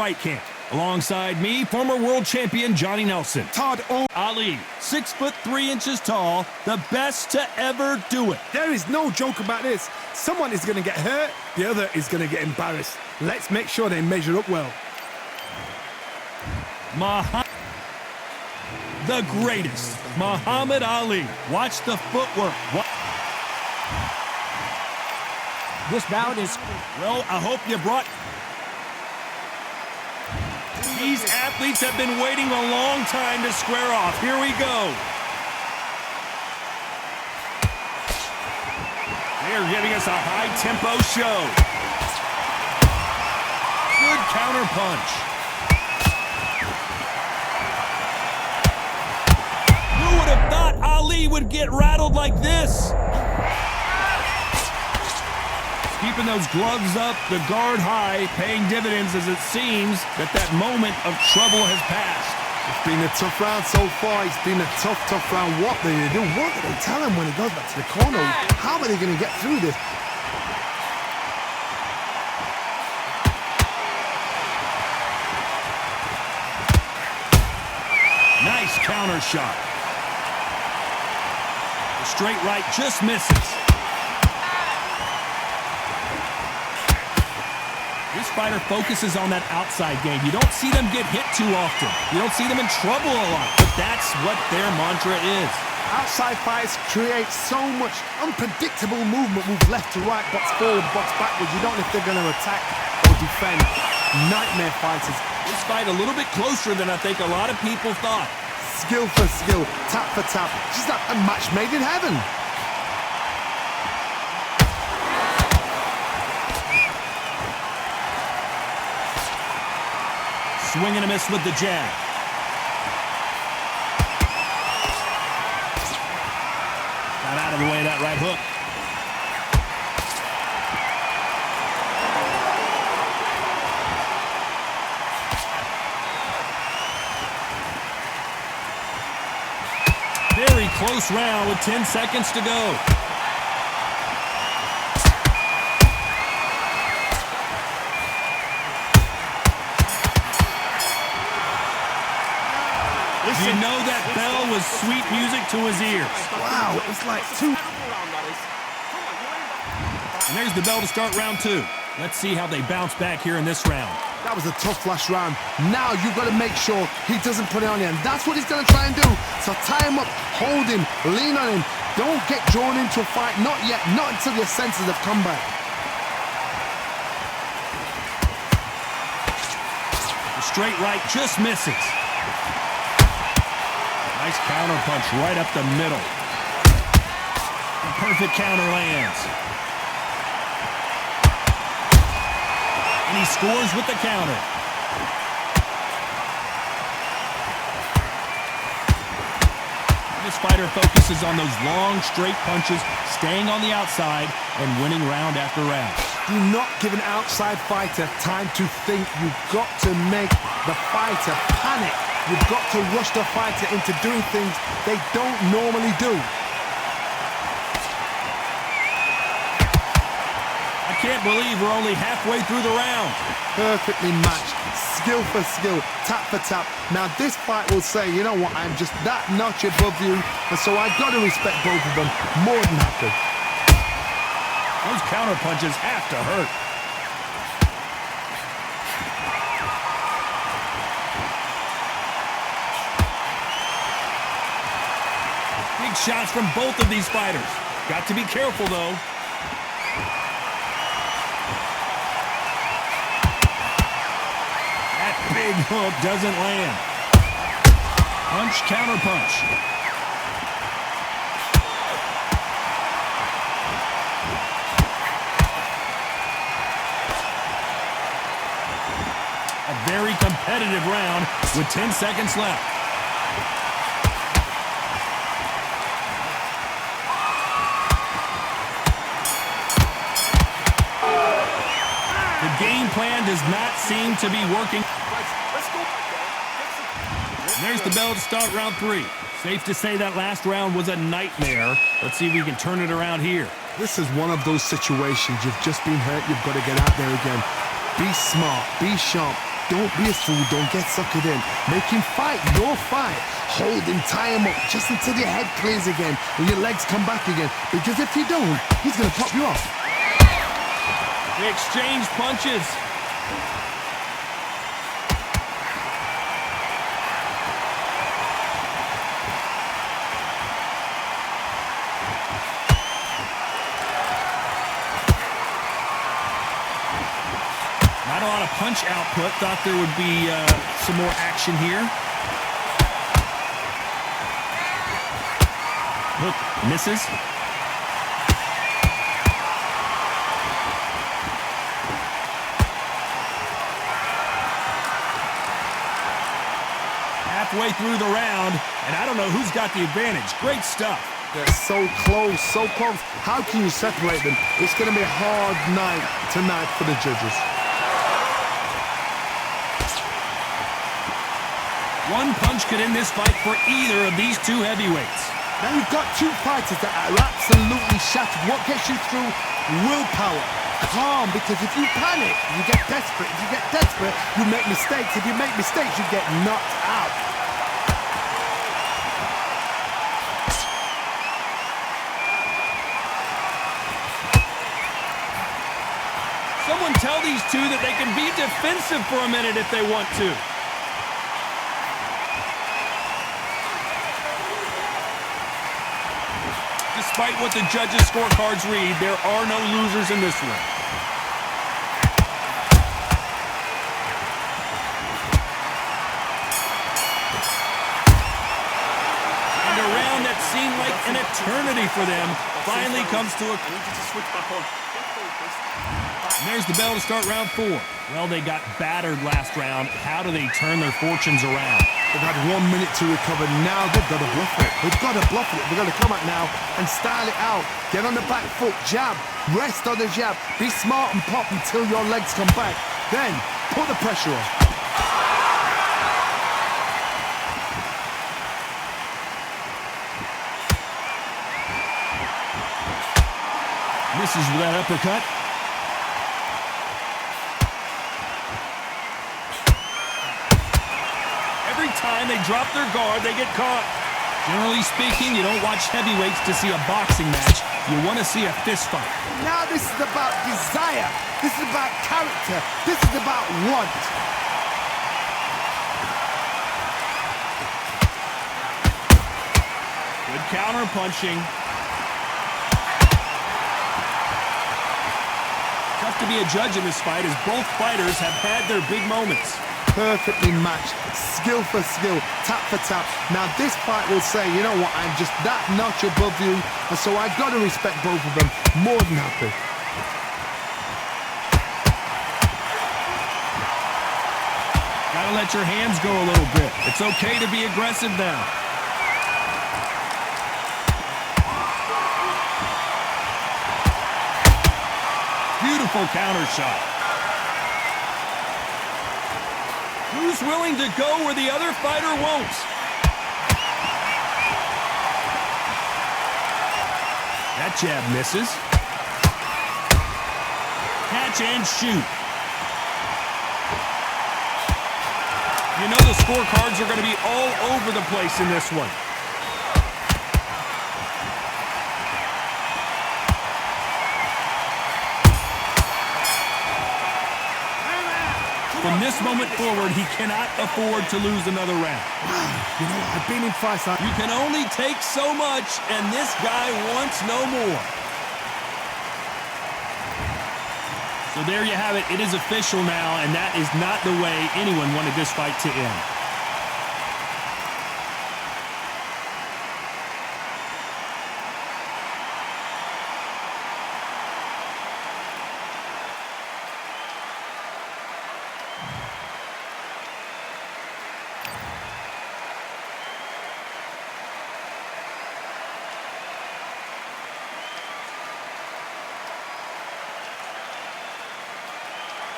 fight camp. Alongside me, former world champion Johnny Nelson. Todd Ali, 6'3" tall, the best to ever do it. There is no joke about this. Someone is going to get hurt, the other is going to get embarrassed. Let's make sure they measure up well. The greatest, Muhammad Ali. Watch the footwork. This bout is... Well, I hope you brought... These athletes have been waiting a long time to square off. Here we go. They're giving us a high-tempo show. Good counter punch. Who would have thought Ali would get rattled like this? Keeping those gloves up, the guard high, paying dividends as it seems that moment of trouble has passed. It's been a tough round so far. It's been a tough round. What do they do? What do they tell him when he goes back to the corner? How are they going to get through this? Nice counter shot. The straight right just misses. This fighter focuses on that outside game. You don't see them get hit too often. You don't see them in trouble a lot, but that's what their mantra is. Outside fights create so much unpredictable movement. Move left to right, box forward, box backwards. You don't know if they're going to attack or defend. Nightmare fighters. This fight a little bit closer than I think a lot of people thought. Skill for skill, tap for tap. Just like a match made in heaven. Swing and a miss with the jab. Got out of the way of that right hook. Very close round with 10 seconds to go. You know that bell was sweet music to his ears. Wow, it was like two. And there's the bell to start round two. Let's see how they bounce back here in this round. That was a tough last round. Now you've got to make sure he doesn't put it on you. And that's what he's going to try and do. So tie him up, hold him, lean on him. Don't get drawn into a fight. Not yet. Not until your senses have come back. The straight right just misses. Nice counter punch right up the middle. The perfect counter lands. And he scores with the counter. This fighter focuses on those long, straight punches, staying on the outside and winning round after round. Do not give an outside fighter time to think. You've got to make the fighter panic. You've got to rush the fighter into doing things they don't normally do. I can't believe we're only halfway through the round. Perfectly matched, skill for skill, tap for tap. Now this fight will say, you know what, I'm just that notch above you, and so I've got to respect both of them more than happy. Those counter punches have to hurt. Big shots from both of these fighters. Got to be careful, though. That big hook doesn't land. Punch, counter punch. A very competitive round with 10 seconds left. The game plan does not seem to be working. There's the bell to start round three. Safe to say that last round was a nightmare. Let's see if we can turn it around here. This is one of those situations. You've just been hurt. You've got to get out there again. Be smart. Be sharp. Don't be a fool. Don't get suckered in. Make him fight your fight. Hold him, tie him up just until your head clears again and your legs come back again. Because if you don't, he's going to pop you off. They exchange punches. Not a lot of punch output. Thought there would be some more action here. Look, misses. Halfway through the round, and I don't know who's got the advantage. Great stuff. They're so close, so close. How can you separate them? It's going to be a hard night tonight for the judges. One punch could end this fight for either of these two heavyweights. Now you've got two fighters that are absolutely shattered. What gets you through? Willpower. Calm, because if you panic, you get desperate. If you get desperate, you make mistakes. If you make mistakes, you get knocked out. Someone tell these two that they can be defensive for a minute if they want to. Despite what the judges' scorecards read, there are no losers in this one. And a round that seemed like an eternity for them finally comes to a... And there's the bell to start round 4. Well, they got battered last round. How do they turn their fortunes around? They've had 1 minute to recover. Now they've got to bluff it. They've got to bluff it. They've got to come out now and style it out. Get on the back foot, jab, rest on the jab. Be smart and pop until your legs come back. Then put the pressure on. Misses with that uppercut. Every time they drop their guard, they get caught. Generally speaking, you don't watch heavyweights to see a boxing match. You want to see a fist fight. Now this is about desire. This is about character. This is about want. Good counter punching. Tough to be a judge in this fight as both fighters have had their big moments. Perfectly matched, skill for skill, tap for tap. Now this fight will say, you know what, I'm just that notch above you, and so I've got to respect both of them. More than happy. Gotta let your hands go a little bit. It's okay to be aggressive now. Beautiful counter shot. Who's willing to go where the other fighter won't? That jab misses. Catch and shoot. You know the scorecards are going to be all over the place in this one. From this moment forward, he cannot afford to lose another round. You know, I've been in fights like... You can only take so much, and this guy wants no more. So there you have it. It is official now, and that is not the way anyone wanted this fight to end.